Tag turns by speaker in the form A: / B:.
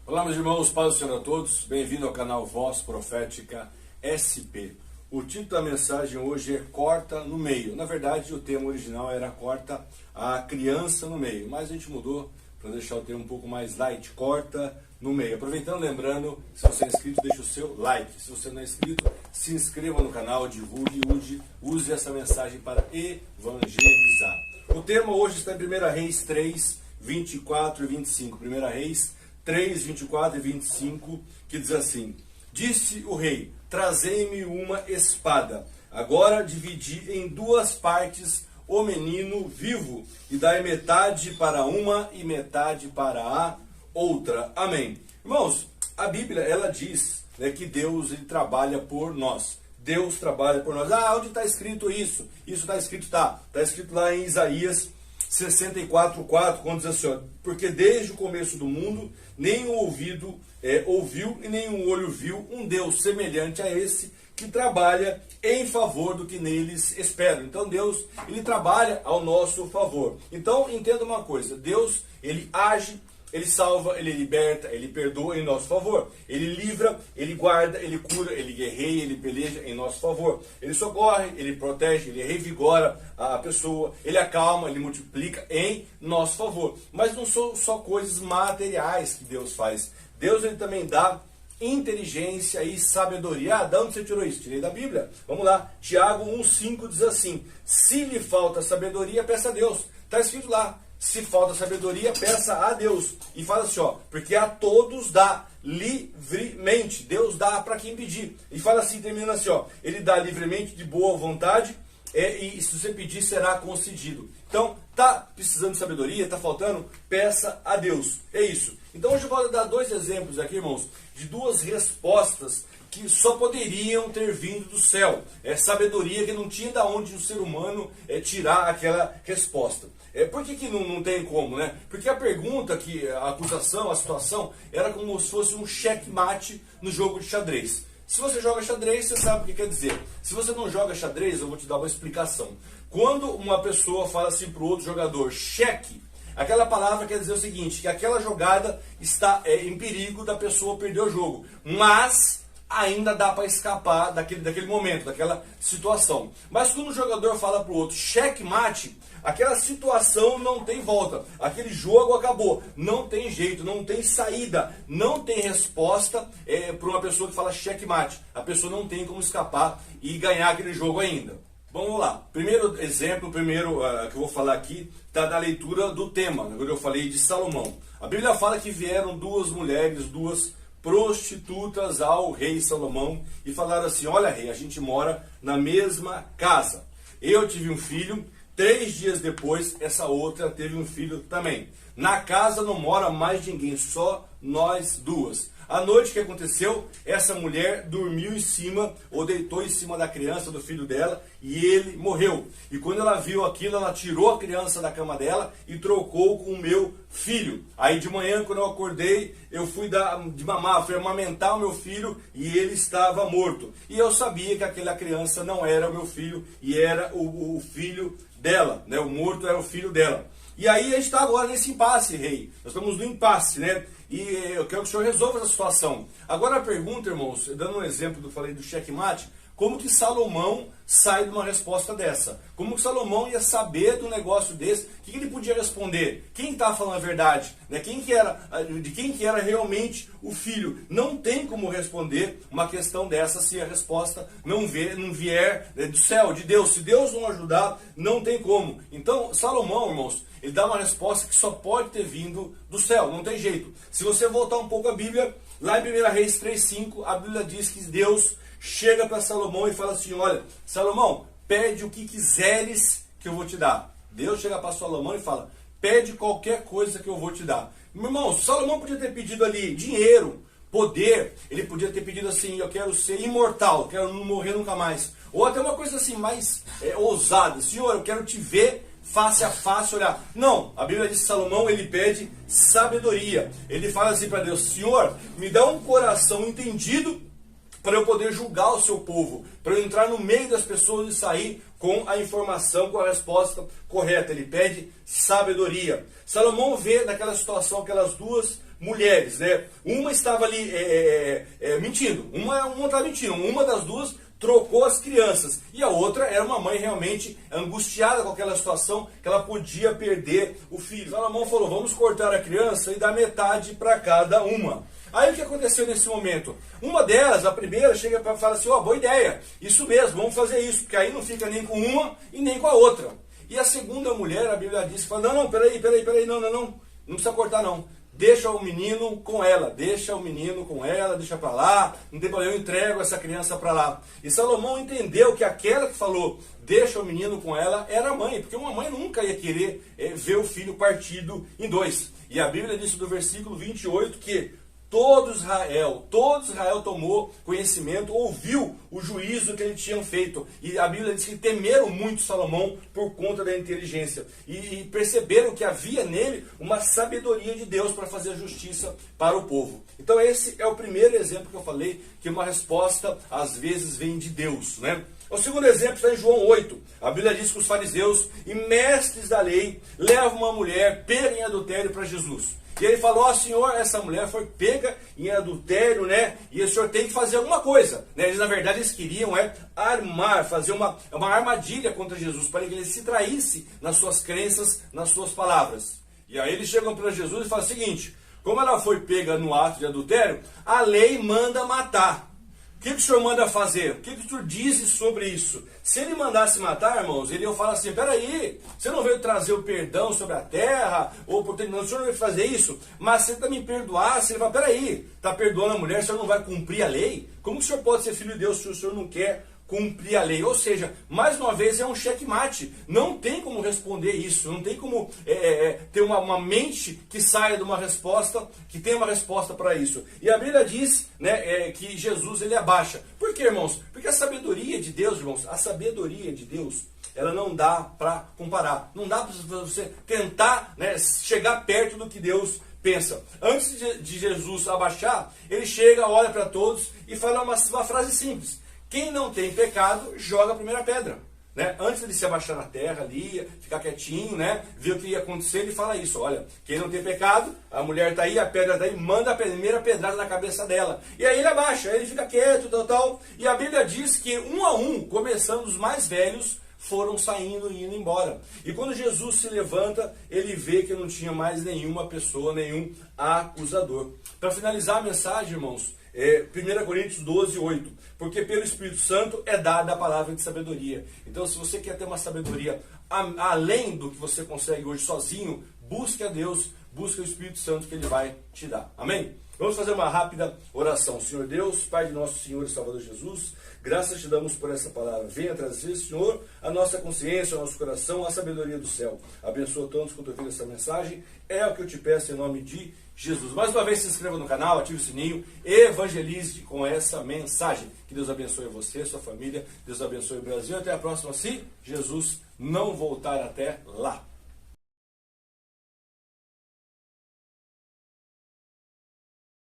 A: Olá, meus irmãos, paz do Senhor a todos. Bem-vindo ao canal Voz Profética SP. O título da mensagem hoje é Corta no Meio. Na verdade, o tema original era Corta a Criança no Meio, mas a gente mudou para deixar o tema um pouco mais light, Corta no Meio. Aproveitando, lembrando, se você é inscrito, deixe o seu like. Se você não é inscrito, se inscreva no canal, divulgue e use essa mensagem para evangelizar. O tema hoje está em 1 Reis 3, 24 e 25. 1 Reis 3, 24 e 25, que diz assim: Disse o rei, trazei-me uma espada. Agora dividi em duas partes o menino vivo, e dai metade para uma e metade para a outra. Amém. Irmãos, a Bíblia, ela diz, né, que Deus ele trabalha por nós. Deus trabalha por nós. Ah, onde está escrito isso? Isso está escrito, está escrito lá em Isaías 64:4, quando diz assim, ó, porque desde o começo do mundo, nem o ouvido ouviu e nem o olho viu um Deus semelhante a esse, que trabalha em favor do que neles esperam. Então Deus, ele trabalha ao nosso favor. Então entenda uma coisa, Deus, ele age, ele salva, ele liberta, ele perdoa em nosso favor. Ele livra, ele guarda, ele cura, ele guerreia, ele peleja em nosso favor. Ele socorre, ele protege, ele revigora a pessoa, ele acalma, ele multiplica em nosso favor. Mas não são só coisas materiais que Deus faz. Deus ele também dá inteligência e sabedoria. Ah, de onde você tirou isso? Tirei da Bíblia. Vamos lá. Tiago 1,5 diz assim: se lhe falta sabedoria, peça a Deus. Está escrito lá. Se falta sabedoria, peça a Deus. E fala assim, ó, porque a todos dá livremente. Deus dá para quem pedir. E fala assim, termina assim, ó, ele dá livremente, de boa vontade, e se você pedir, será concedido. Então, tá precisando de sabedoria, tá faltando, peça a Deus. É isso. Então, hoje eu vou dar dois exemplos aqui, irmãos, de duas respostas que só poderiam ter vindo do céu. É sabedoria que não tinha de onde o ser humano tirar aquela resposta. Por que não tem como, né? Porque a pergunta, a acusação, a situação, era como se fosse um checkmate no jogo de xadrez. Se você joga xadrez, você sabe o que quer dizer. Se você não joga xadrez, eu vou te dar uma explicação. Quando uma pessoa fala assim para o outro jogador, cheque, aquela palavra quer dizer o seguinte, que aquela jogada está em perigo da pessoa perder o jogo. Mas ainda dá para escapar daquele momento, daquela situação. Mas quando o jogador fala para o outro, checkmate, aquela situação não tem volta. Aquele jogo acabou. Não tem jeito, não tem saída, não tem resposta para uma pessoa que fala checkmate. A pessoa não tem como escapar e ganhar aquele jogo ainda. Vamos lá. Primeiro exemplo, que eu vou falar aqui, está da leitura do tema, quando eu falei de Salomão. A Bíblia fala que vieram duas mulheres, duas prostitutas ao rei Salomão e falaram assim: olha, rei, a gente mora na mesma casa. Eu tive um filho, 3 dias depois essa outra teve um filho também. Na casa não mora mais ninguém, só nós duas. À noite, o que aconteceu? Essa mulher dormiu em cima, ou deitou em cima da criança, do filho dela, e ele morreu. E quando ela viu aquilo, ela tirou a criança da cama dela e trocou com o meu filho. Aí de manhã, quando eu acordei, eu fui de mamar, fui amamentar o meu filho e ele estava morto. E eu sabia que aquela criança não era o meu filho, e era o filho dela, né? O morto era o filho dela. E aí a gente está agora nesse impasse, rei. Nós estamos no impasse, né? E eu quero que o senhor resolva essa situação. Agora a pergunta, irmãos, dando um exemplo que eu falei do checkmate, como que Salomão sai de uma resposta dessa? Como que Salomão ia saber de um negócio desse? O que ele podia responder? Quem está falando a verdade? Né? De quem que era realmente o filho? Não tem como responder uma questão dessa se a resposta não vier do céu, de Deus. Se Deus não ajudar, não tem como. Então, Salomão, irmãos, ele dá uma resposta que só pode ter vindo do céu, não tem jeito. Se você voltar um pouco à Bíblia, lá em 1 Reis 3,5, a Bíblia diz que Deus chega para Salomão e fala assim: olha, Salomão, pede o que quiseres que eu vou te dar. Deus chega para Salomão e fala: pede qualquer coisa que eu vou te dar. Meu irmão, Salomão podia ter pedido ali dinheiro, poder, ele podia ter pedido assim: eu quero ser imortal, quero não morrer nunca mais. Ou até uma coisa assim, mais ousada: Senhor, eu quero te ver face a face, olhar. Não, a Bíblia diz que Salomão, ele pede sabedoria. Ele fala assim para Deus: Senhor, me dá um coração entendido para eu poder julgar o seu povo, para eu entrar no meio das pessoas e sair com a informação, com a resposta correta. Ele pede sabedoria. Salomão vê naquela situação aquelas duas mulheres, né? Uma estava ali mentindo, uma estava mentindo, uma das duas trocou as crianças, e a outra era uma mãe realmente angustiada com aquela situação, que ela podia perder o filho. Salomão falou, vamos cortar a criança e dar metade para cada uma. Aí o que aconteceu nesse momento? Uma delas, a primeira, chega para falar assim, boa ideia, isso mesmo, vamos fazer isso, porque aí não fica nem com uma e nem com a outra. E a segunda mulher, a Bíblia diz, fala, não, peraí, não precisa cortar não. Deixa o menino com ela, deixa pra lá, não tem problema, eu entrego essa criança pra lá. E Salomão entendeu que aquela que falou, deixa o menino com ela, era a mãe, porque uma mãe nunca ia querer ver o filho partido em dois. E a Bíblia diz do versículo 28 que todo Israel tomou conhecimento, ouviu o juízo que eles tinham feito. E a Bíblia diz que temeram muito Salomão por conta da inteligência. E perceberam que havia nele uma sabedoria de Deus para fazer justiça para o povo. Então esse é o primeiro exemplo que eu falei, que uma resposta às vezes vem de Deus, né? O segundo exemplo está em João 8. A Bíblia diz que os fariseus e mestres da lei levam uma mulher pega em adultério para Jesus. E ele falou, Senhor, essa mulher foi pega em adultério, né? E o Senhor tem que fazer alguma coisa, né? Eles, na verdade, eles queriam fazer uma armadilha contra Jesus, para que ele se traísse nas suas crenças, nas suas palavras. E aí eles chegam para Jesus e falam o seguinte, como ela foi pega no ato de adultério, a lei manda matar. O que o senhor manda fazer? O que o senhor diz sobre isso? Se ele mandasse matar, irmãos, ele ia falar assim, peraí, você não veio trazer o perdão sobre a terra, ou o senhor não veio fazer isso, mas se ele tá me perdoasse, ele fala, peraí, está perdoando a mulher, o senhor não vai cumprir a lei? Como o senhor pode ser filho de Deus se o senhor não quer cumprir a lei? Ou seja, mais uma vez é um checkmate, não tem como responder isso, não tem como ter uma mente que saia de uma resposta, que tenha uma resposta para isso. E a Bíblia diz, né, que Jesus ele abaixa. Por quê, irmãos? Porque a sabedoria de Deus, irmãos, a sabedoria de Deus, ela não dá para comparar, não dá para você tentar, né, chegar perto do que Deus pensa. Antes de Jesus abaixar, ele chega, olha para todos e fala uma frase simples. Quem não tem pecado, joga a primeira pedra. Né? Antes de se abaixar na terra ali, ficar quietinho, né? Ver o que ia acontecer, ele fala isso. Olha, quem não tem pecado, a mulher está aí, a pedra está aí, manda a primeira pedrada na cabeça dela. E aí ele abaixa, aí ele fica quieto, tal. E a Bíblia diz que um a um, começando os mais velhos, foram saindo e indo embora. E quando Jesus se levanta, ele vê que não tinha mais nenhuma pessoa, nenhum acusador. Para finalizar a mensagem, irmãos, 1 Coríntios 12, 8. Porque pelo Espírito Santo é dada a palavra de sabedoria. Então, se você quer ter uma sabedoria além do que você consegue hoje sozinho, busque a Deus, busque o Espírito Santo que Ele vai te dar. Amém? Vamos fazer uma rápida oração. Senhor Deus, Pai de nosso Senhor e Salvador Jesus, graças te damos por essa palavra. Venha trazer, Senhor, a nossa consciência, o nosso coração, a sabedoria do céu. Abençoa todos quanto ouviram essa mensagem. É o que eu te peço em nome de Jesus. Mais uma vez, se inscreva no canal, ative o sininho, evangelize com essa mensagem. Que Deus abençoe você, sua família, Deus abençoe o Brasil. Até a próxima, se Jesus não voltar até lá.